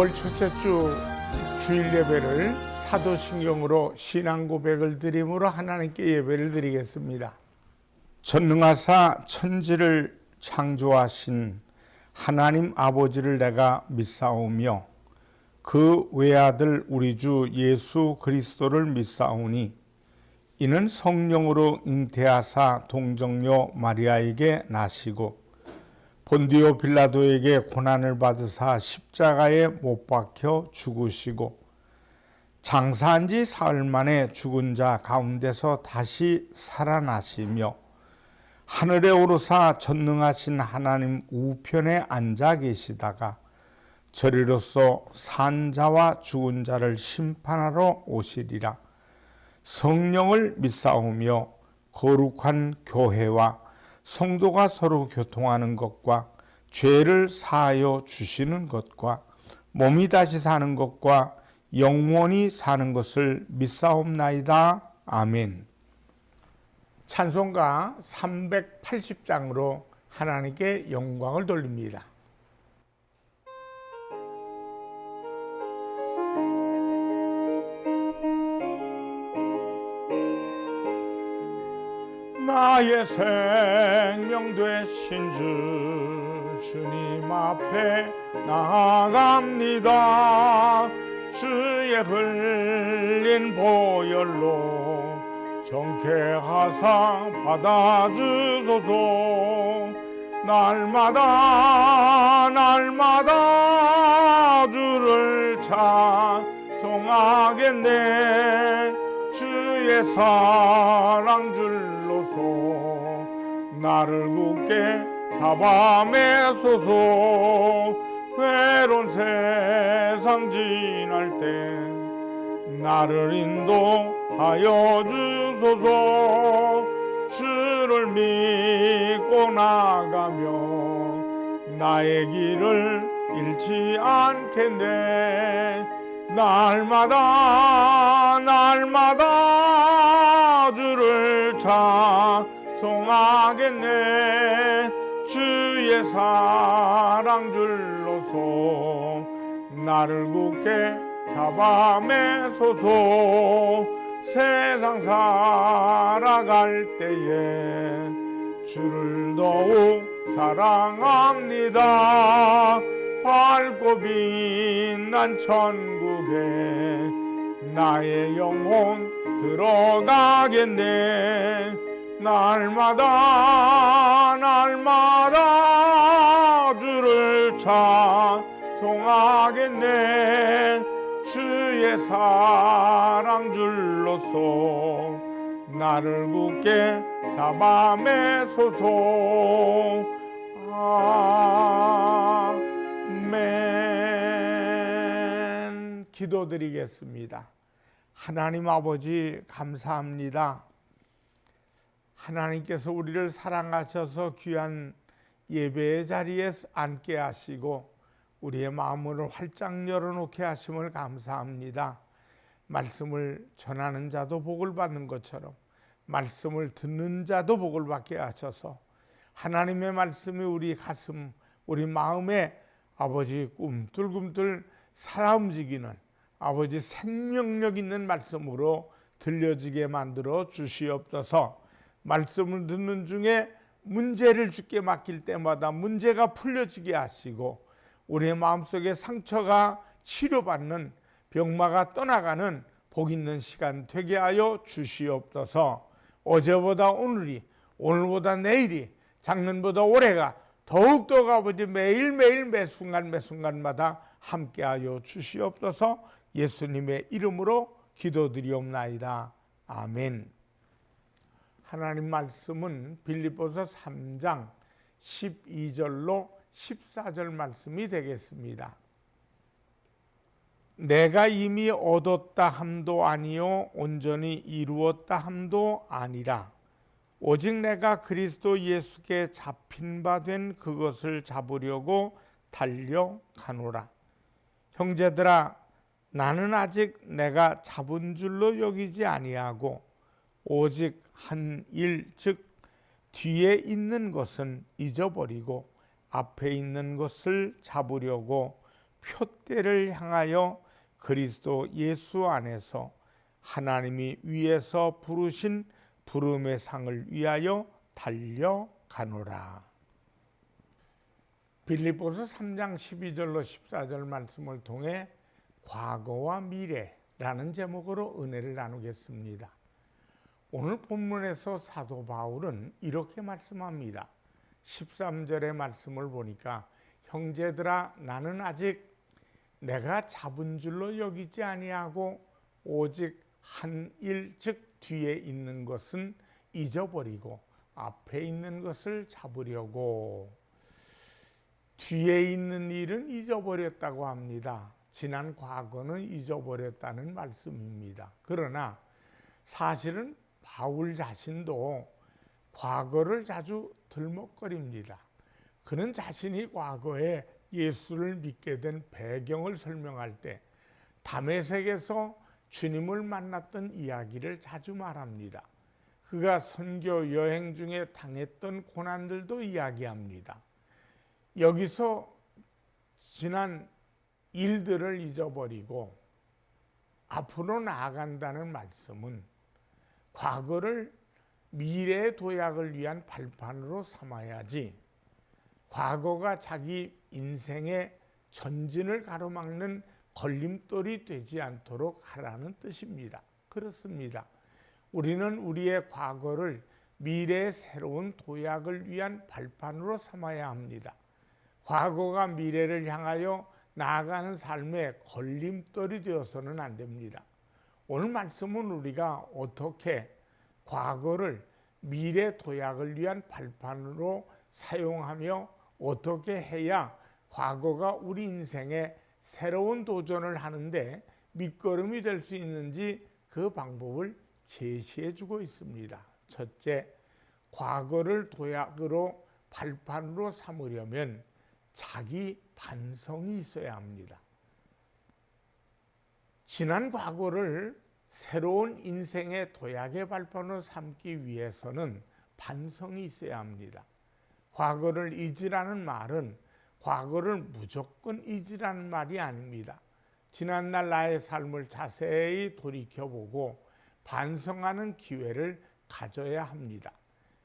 5월 첫째 주 주일 예배를 사도신경으로 신앙 고백을 드림으로 하나님께 예배를 드리겠습니다. 전능하사 천지를 창조하신 하나님 아버지를 내가 믿사오며 그 외아들 우리 주 예수 그리스도를 믿사오니 이는 성령으로 잉태하사 동정녀 마리아에게 나시고 본디오 빌라도에게 고난을 받으사 십자가에 못 박혀 죽으시고 장사한 지 사흘 만에 죽은 자 가운데서 다시 살아나시며 하늘에 오르사 전능하신 하나님 우편에 앉아 계시다가 저리로서 산 자와 죽은 자를 심판하러 오시리라. 성령을 믿사오며 거룩한 교회와 성도가 서로 교통하는 것과 죄를 사하여 주시는 것과 몸이 다시 사는 것과 영원히 사는 것을 믿사옵나이다. 아멘. 찬송가 380장으로 하나님께 영광을 돌립니다. 나의 생명 되신 주 주님 앞에 나아갑니다. 주의 흘린 보혈로 정케하사 받아주소서. 날마다 주를 찬송하겠네. 주의 사랑 줄로서 나를 굳게 잡아매소서. 외로운 세상 지날 때 나를 인도하여 주소서. 주를 믿고 나가며 나의 길을 잃지 않겠네. 날마다 주를 찬송하겠네. 주의 사랑 줄로서 나를 굳게 잡아매소서. 세상 살아갈 때에 주를 더욱 사랑합니다. 밝고 빛난 천국에 나의 영혼 들어가겠네. 날마다 주를 찬송하겠네. 주의 사랑 줄로서 나를 굳게 잡아매소서. 아멘. 기도드리겠습니다. 하나님 아버지 감사합니다. 하나님께서 우리를 사랑하셔서 귀한 예배의 자리에 앉게 하시고 우리의 마음을 활짝 열어놓게 하심을 감사합니다. 말씀을 전하는 자도 복을 받는 것처럼 말씀을 듣는 자도 복을 받게 하셔서 하나님의 말씀이 우리 가슴, 우리 마음에 아버지 꿈틀꿈틀 살아 움직이는 아버지 생명력 있는 말씀으로 들려지게 만들어 주시옵소서. 말씀을 듣는 중에 문제를 주께 맡길 때마다 문제가 풀려지게 하시고 우리의 마음속에 상처가 치료받는 병마가 떠나가는 복 있는 시간 되게 하여 주시옵소서. 어제보다 오늘이, 오늘보다 내일이, 작년보다 올해가 더욱더 아버지 매일매일 매순간마다 함께하여 주시옵소서. 예수님의 이름으로 기도드리옵나이다. 아멘. 하나님 말씀은 빌립보서 3장 12절로 14절 말씀이 되겠습니다. 내가 이미 얻었다 함도 아니요 온전히 이루었다 함도 아니라 오직 내가 그리스도 예수께 잡힌 바 된 그것을 잡으려고 달려가노라. 형제들아, 나는 아직 내가 잡은 줄로 여기지 아니하고 오직 한 일, 즉 뒤에 있는 것은 잊어버리고 앞에 있는 것을 잡으려고 표대를 향하여 그리스도 예수 안에서 하나님이 위에서 부르신 부름의 상을 위하여 달려가노라. 빌립보서 3장 12절로 14절 말씀을 통해 과거와 미래라는 제목으로 은혜를 나누겠습니다. 오늘 본문에서 사도 바울은 이렇게 말씀합니다. 13절의 말씀을 보니까 형제들아 나는 아직 내가 잡은 줄로 여기지 아니하고 오직 한 일 즉 뒤에 있는 것은 잊어버리고 앞에 있는 것을 잡으려고. 뒤에 있는 일은 잊어버렸다고 합니다. 지난 과거는 잊어버렸다는 말씀입니다. 그러나 사실은 바울 자신도 과거를 자주 들먹거립니다. 그는 자신이 과거에 예수를 믿게 된 배경을 설명할 때 다메섹에서 주님을 만났던 이야기를 자주 말합니다. 그가 선교 여행 중에 당했던 고난들도 이야기합니다. 여기서 지난 일들을 잊어버리고 앞으로 나아간다는 말씀은 과거를 미래의 도약을 위한 발판으로 삼아야지 과거가 자기 인생의 전진을 가로막는 걸림돌이 되지 않도록 하라는 뜻입니다. 그렇습니다. 우리는 우리의 과거를 미래의 새로운 도약을 위한 발판으로 삼아야 합니다. 과거가 미래를 향하여 나아가는 삶의 걸림돌이 되어서는 안 됩니다. 오늘 말씀은 우리가 어떻게 과거를 미래 도약을 위한 발판으로 사용하며 어떻게 해야 과거가 우리 인생의 새로운 도전을 하는데 밑거름이 될 수 있는지 그 방법을 제시해 주고 있습니다. 첫째, 과거를 도약으로 발판으로 삼으려면 자기 반성이 있어야 합니다. 지난 과거를 새로운 인생의 도약의 발판으로 삼기 위해서는 반성이 있어야 합니다. 과거를 잊으라는 말은 과거를 무조건 잊으라는 말이 아닙니다. 지난날 나의 삶을 자세히 돌이켜보고 반성하는 기회를 가져야 합니다.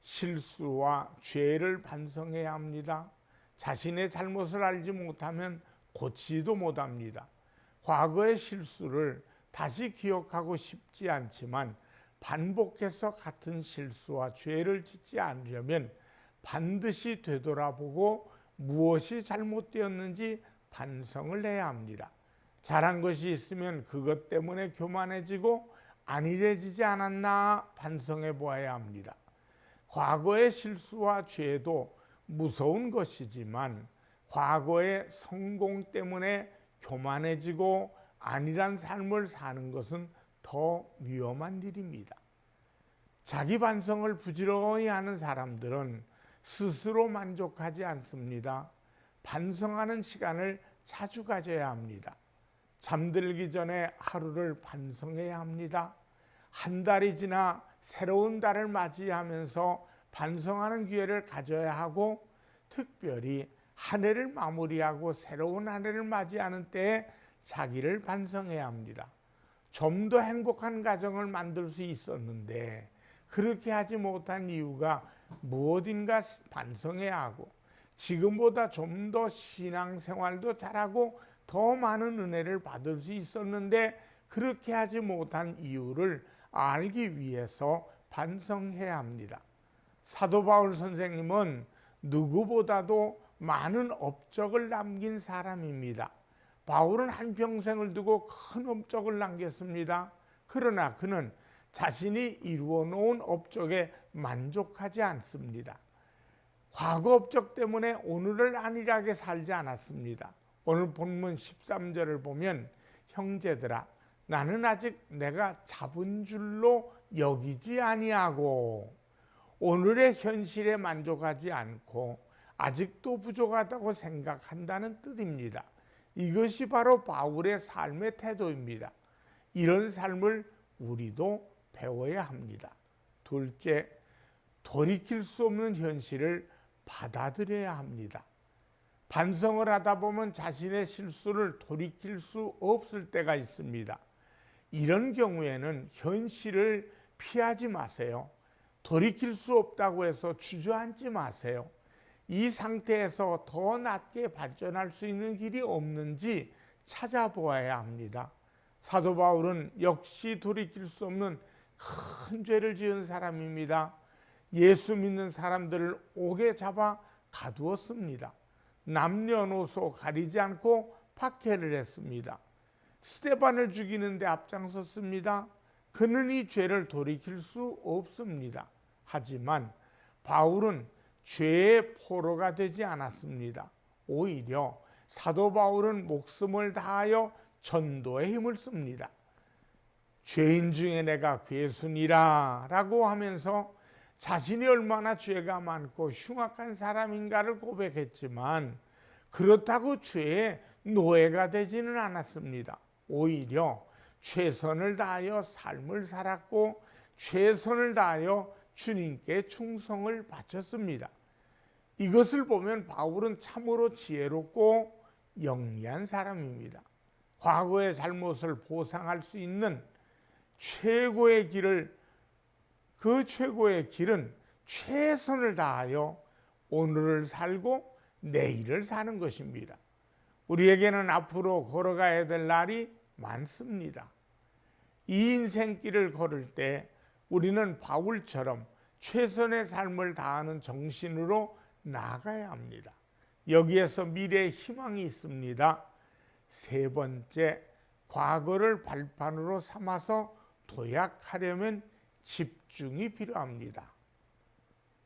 실수와 죄를 반성해야 합니다. 자신의 잘못을 알지 못하면 고치지도 못합니다. 과거의 실수를 다시 기억하고 싶지 않지만 반복해서 같은 실수와 죄를 짓지 않으려면 반드시 되돌아보고 무엇이 잘못되었는지 반성을 해야 합니다. 잘한 것이 있으면 그것 때문에 교만해지고 안일해지지 않았나 반성해 보아야 합니다. 과거의 실수와 죄도 무서운 것이지만 과거의 성공 때문에 교만해지고 안일한 삶을 사는 것은 더 위험한 일입니다. 자기 반성을 부지런히 하는 사람들은 스스로 만족하지 않습니다. 반성하는 시간을 자주 가져야 합니다. 잠들기 전에 하루를 반성해야 합니다. 한 달이 지나 새로운 달을 맞이하면서 반성하는 기회를 가져야 하고, 특별히 한 해를 마무리하고 새로운 한 해를 맞이하는 때에 자기를 반성해야 합니다. 좀 더 행복한 가정을 만들 수 있었는데 그렇게 하지 못한 이유가 무엇인가 반성해야 하고, 지금보다 좀 더 신앙생활도 잘하고 더 많은 은혜를 받을 수 있었는데 그렇게 하지 못한 이유를 알기 위해서 반성해야 합니다. 사도 바울 선생님은 누구보다도 많은 업적을 남긴 사람입니다. 바울은 한평생을 두고 큰 업적을 남겼습니다. 그러나 그는 자신이 이루어 놓은 업적에 만족하지 않습니다. 과거 업적 때문에 오늘을 안일하게 살지 않았습니다. 오늘 본문 13절을 보면 형제들아 나는 아직 내가 잡은 줄로 여기지 아니하고, 오늘의 현실에 만족하지 않고 아직도 부족하다고 생각한다는 뜻입니다. 이것이 바로 바울의 삶의 태도입니다. 이런 삶을 우리도 배워야 합니다. 둘째, 돌이킬 수 없는 현실을 받아들여야 합니다. 반성을 하다 보면 자신의 실수를 돌이킬 수 없을 때가 있습니다. 이런 경우에는 현실을 피하지 마세요. 돌이킬 수 없다고 해서 주저앉지 마세요. 이 상태에서 더 낮게 발전할 수 있는 길이 없는지 찾아보아야 합니다. 사도 바울은 역시 돌이킬 수 없는 큰 죄를 지은 사람입니다. 예수 믿는 사람들을 옥에 잡아 가두었습니다. 남녀노소 가리지 않고 박해를 했습니다. 스데반을 죽이는데 앞장섰습니다. 그는 이 죄를 돌이킬 수 없습니다. 하지만 바울은 죄의 포로가 되지 않았습니다. 오히려 사도 바울은 목숨을 다하여 전도에 힘을 씁니다. 죄인 중에 내가 괴순이라 라고 하면서 자신이 얼마나 죄가 많고 흉악한 사람인가를 고백했지만 그렇다고 죄의 노예가 되지는 않았습니다. 오히려 최선을 다하여 삶을 살았고 최선을 다하여 주님께 충성을 바쳤습니다. 이것을 보면 바울은 참으로 지혜롭고 영리한 사람입니다. 과거의 잘못을 보상할 수 있는 최고의 길은 최선을 다하여 오늘을 살고 내일을 사는 것입니다. 우리에게는 앞으로 걸어가야 될 날이 많습니다. 이 인생길을 걸을 때 우리는 바울처럼 최선의 삶을 다하는 정신으로 나아가야 합니다. 여기에서 미래의 희망이 있습니다. 세 번째, 과거를 발판으로 삼아서 도약하려면 집중이 필요합니다.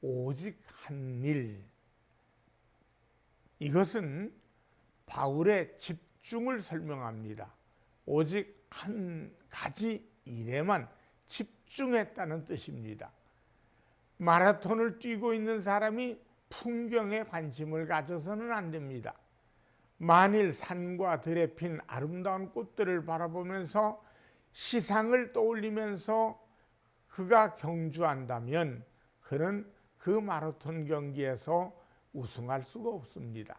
오직 한 일. 이것은 바울의 집중을 설명합니다. 오직 한 가지 일에만 집중했다는 뜻입니다. 마라톤을 뛰고 있는 사람이 풍경에 관심을 가져서는 안 됩니다. 만일 산과 들에 핀 아름다운 꽃들을 바라보면서 시상을 떠올리면서 그가 경주한다면 그는 그 마라톤 경기에서 우승할 수가 없습니다.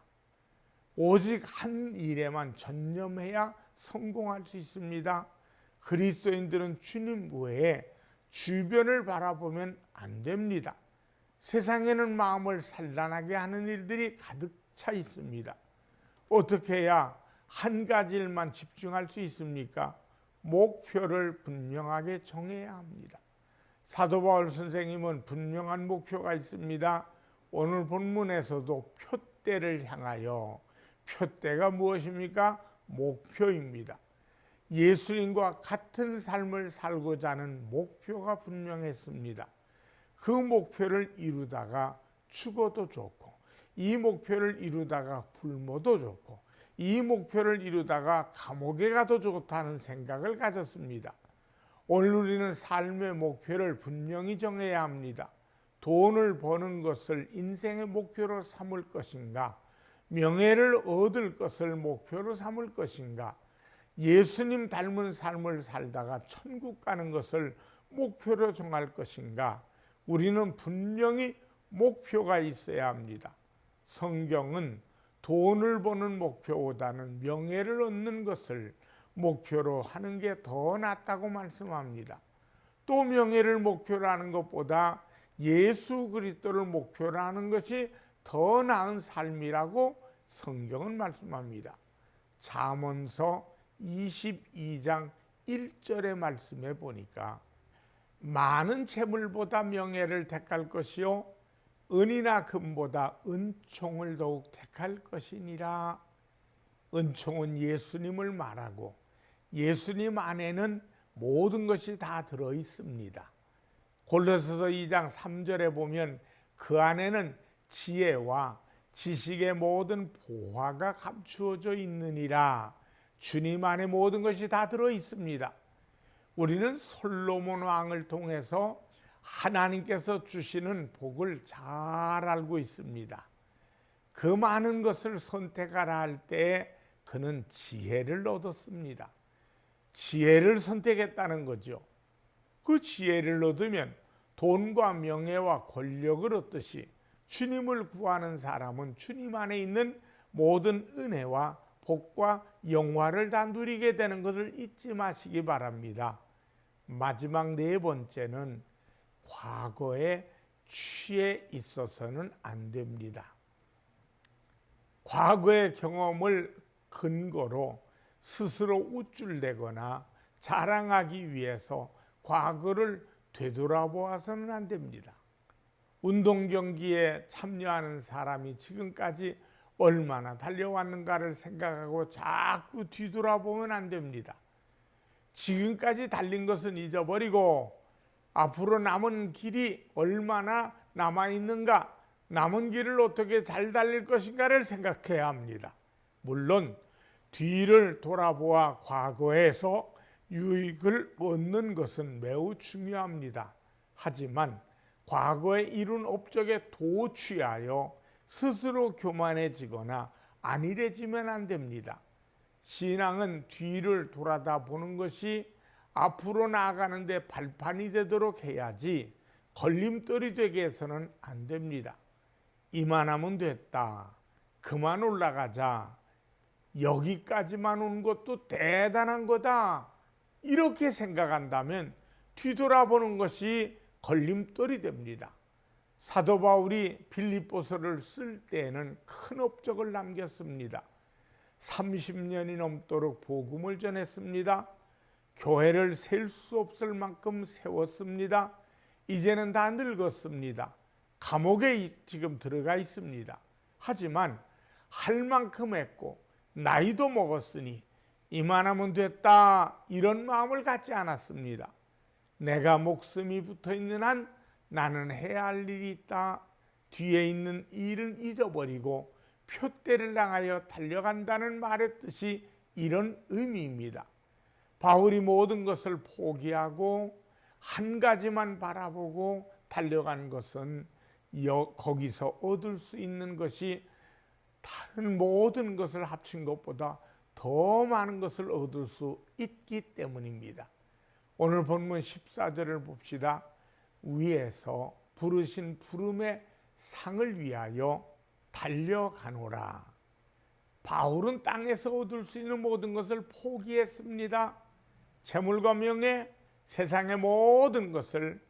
오직 한 일에만 전념해야 성공할 수 있습니다. 그리스도인들은 주님 외에 주변을 바라보면 안 됩니다. 세상에는 마음을 산란하게 하는 일들이 가득 차 있습니다. 어떻게 해야 한 가지 일만 집중할 수 있습니까? 목표를 분명하게 정해야 합니다. 사도 바울 선생님은 분명한 목표가 있습니다. 오늘 본문에서도 표대를 향하여, 표대가 무엇입니까? 목표입니다. 예수님과 같은 삶을 살고자 하는 목표가 분명했습니다. 그 목표를 이루다가 죽어도 좋고, 이 목표를 이루다가 굶어도 좋고, 이 목표를 이루다가 감옥에 가도 좋다는 생각을 가졌습니다. 오늘 우리는 삶의 목표를 분명히 정해야 합니다. 돈을 버는 것을 인생의 목표로 삼을 것인가? 명예를 얻을 것을 목표로 삼을 것인가? 예수님 닮은 삶을 살다가 천국 가는 것을 목표로 정할 것인가? 우리는 분명히 목표가 있어야 합니다. 성경은 돈을 버는 목표보다는 명예를 얻는 것을 목표로 하는 게 더 낫다고 말씀합니다. 또 명예를 목표로 하는 것보다 예수 그리스도를 목표로 하는 것이 더 나은 삶이라고 성경은 말씀합니다. 잠언서 22장 1절의 말씀에 보니까 많은 재물보다 명예를 택할 것이요 은이나 금보다 은총을 더욱 택할 것이니라. 은총은 예수님을 말하고 예수님 안에는 모든 것이 다 들어 있습니다. 골로새서 2장 3절에 보면 그 안에는 지혜와 지식의 모든 보화가 감추어져 있느니라. 주님 안에 모든 것이 다 들어 있습니다. 우리는 솔로몬 왕을 통해서 하나님께서 주시는 복을 잘 알고 있습니다. 그 많은 것을 선택하라 할 때 그는 지혜를 얻었습니다. 지혜를 선택했다는 거죠. 그 지혜를 얻으면 돈과 명예와 권력을 얻듯이 주님을 구하는 사람은 주님 안에 있는 모든 은혜와 복과 영화를 다 누리게 되는 것을 잊지 마시기 바랍니다. 마지막 네 번째는 과거에 취해 있어서는 안 됩니다. 과거의 경험을 근거로 스스로 우쭐대거나 자랑하기 위해서 과거를 되돌아보아서는 안 됩니다. 운동 경기에 참여하는 사람이 지금까지 얼마나 달려왔는가를 생각하고 자꾸 뒤돌아보면 안 됩니다. 지금까지 달린 것은 잊어버리고 앞으로 남은 길이 얼마나 남아있는가, 남은 길을 어떻게 잘 달릴 것인가를 생각해야 합니다. 물론 뒤를 돌아보아 과거에서 유익을 얻는 것은 매우 중요합니다. 하지만 과거에 이룬 업적에 도취하여 스스로 교만해지거나 안일해지면 안 됩니다. 신앙은 뒤를 돌아다 보는 것이 앞으로 나아가는 데 발판이 되도록 해야지 걸림돌이 되게 해서는 안 됩니다. 이만하면 됐다, 그만 올라가자, 여기까지만 온 것도 대단한 거다, 이렇게 생각한다면 뒤돌아보는 것이 걸림돌이 됩니다. 사도 바울이 빌립보서를 쓸 때에는 큰 업적을 남겼습니다. 30년이 넘도록 복음을 전했습니다. 교회를 셀 수 없을 만큼 세웠습니다. 이제는 다 늙었습니다. 감옥에 지금 들어가 있습니다. 하지만 할 만큼 했고 나이도 먹었으니 이만하면 됐다, 이런 마음을 갖지 않았습니다. 내가 목숨이 붙어있는 한 나는 해야 할 일이 있다. 뒤에 있는 일은 잊어버리고 표대를 향하여 달려간다는 말의 뜻이 이런 의미입니다. 바울이 모든 것을 포기하고 한 가지만 바라보고 달려간 것은 거기서 얻을 수 있는 것이 다른 모든 것을 합친 것보다 더 많은 것을 얻을 수 있기 때문입니다. 오늘 본문 14절을 봅시다. 위에서 부르신 부름의 상을 위하여 달려가노라. 바울은 땅에서 얻을 수 있는 모든 것을 포기했습니다. 재물과 명예, 세상의 모든 것을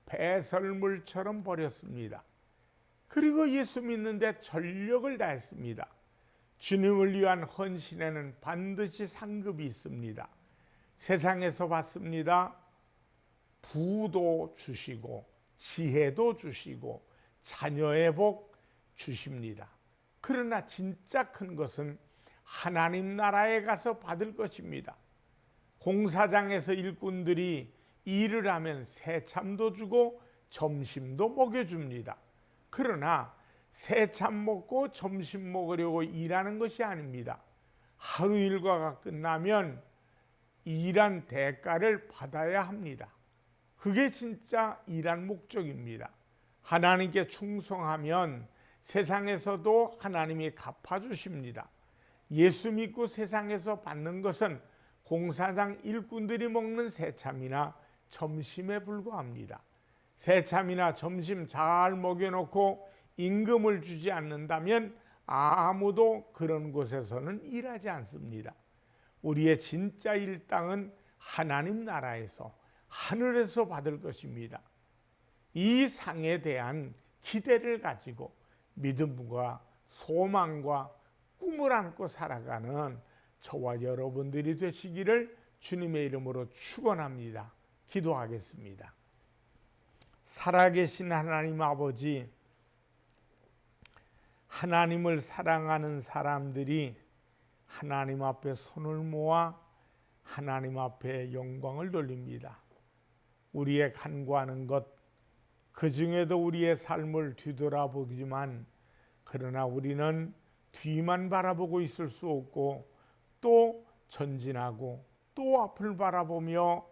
배설물처럼 버렸습니다. 그리고 예수 믿는데 전력을 다했습니다. 주님을 위한 헌신에는 반드시 상급이 있습니다. 세상에서 받습니다. 부도 주시고 지혜도 주시고 자녀의 복 주십니다. 그러나 진짜 큰 것은 하나님 나라에 가서 받을 것입니다. 공사장에서 일꾼들이 일을 하면 새참도 주고 점심도 먹여줍니다. 그러나 새참 먹고 점심 먹으려고 일하는 것이 아닙니다. 하루 일과가 끝나면 일한 대가를 받아야 합니다. 그게 진짜 일한 목적입니다. 하나님께 충성하면 세상에서도 하나님이 갚아주십니다. 예수 믿고 세상에서 받는 것은 공사장 일꾼들이 먹는 새참이나 점심에 불과합니다. 새참이나 점심 잘 먹여놓고 임금을 주지 않는다면 아무도 그런 곳에서는 일하지 않습니다. 우리의 진짜 일당은 하나님 나라에서, 하늘에서 받을 것입니다. 이 상에 대한 기대를 가지고 믿음과 소망과 꿈을 안고 살아가는 저와 여러분들이 되시기를 주님의 이름으로 축원합니다. 기도하겠습니다. 살아계신 하나님 아버지, 하나님을 사랑하는 사람들이 하나님 앞에 손을 모아 하나님 앞에 영광을 돌립니다. 우리의 간구하는 것, 그 중에도 우리의 삶을 뒤돌아보지만, 그러나 우리는 뒤만 바라보고 있을 수 없고 또 전진하고 또 앞을 바라보며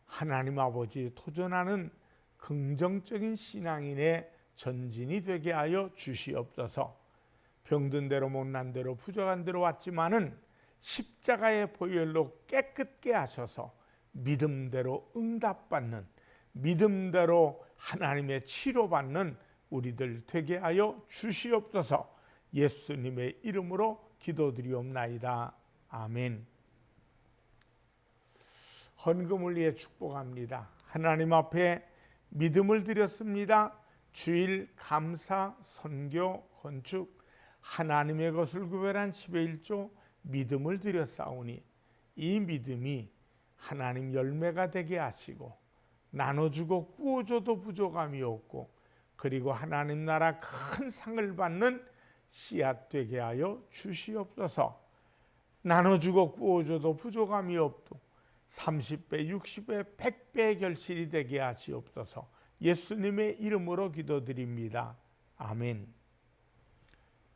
하나님 아버지 도전하는 긍정적인 신앙인의 전진이 되게 하여 주시옵소서. 병든 대로 못난 대로 부족한 대로 왔지만은 십자가의 보혈로 깨끗게 하셔서 믿음대로 응답받는, 믿음대로 하나님의 치료받는 우리들 되게 하여 주시옵소서. 예수님의 이름으로 기도드리옵나이다. 아멘. 헌금을 위해 축복합니다. 하나님 앞에 믿음을 드렸습니다. 주일, 감사, 선교, 건축, 하나님의 것을 구별한 10의 1조 믿음을 드렸사오니 이 믿음이 하나님 열매가 되게 하시고 나눠주고 꾸어줘도 부족함이 없고 그리고 하나님 나라 큰 상을 받는 씨앗 되게 하여 주시옵소서. 나눠주고 꾸어줘도 부족함이 없고 30배, 60배, 100배의 결실이 되게 하시옵소서. 예수님의 이름으로 기도드립니다. 아멘.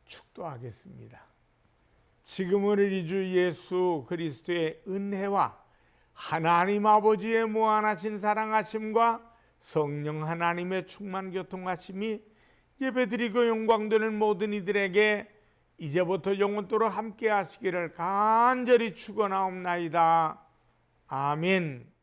축도하겠습니다. 지금은 우리 주 예수 그리스도의 은혜와 하나님 아버지의 무한하신 사랑하심과 성령 하나님의 충만 교통하심이 예배드리고 영광되는 모든 이들에게 이제부터 영원토록 함께 하시기를 간절히 축원하옵나이다. 아멘.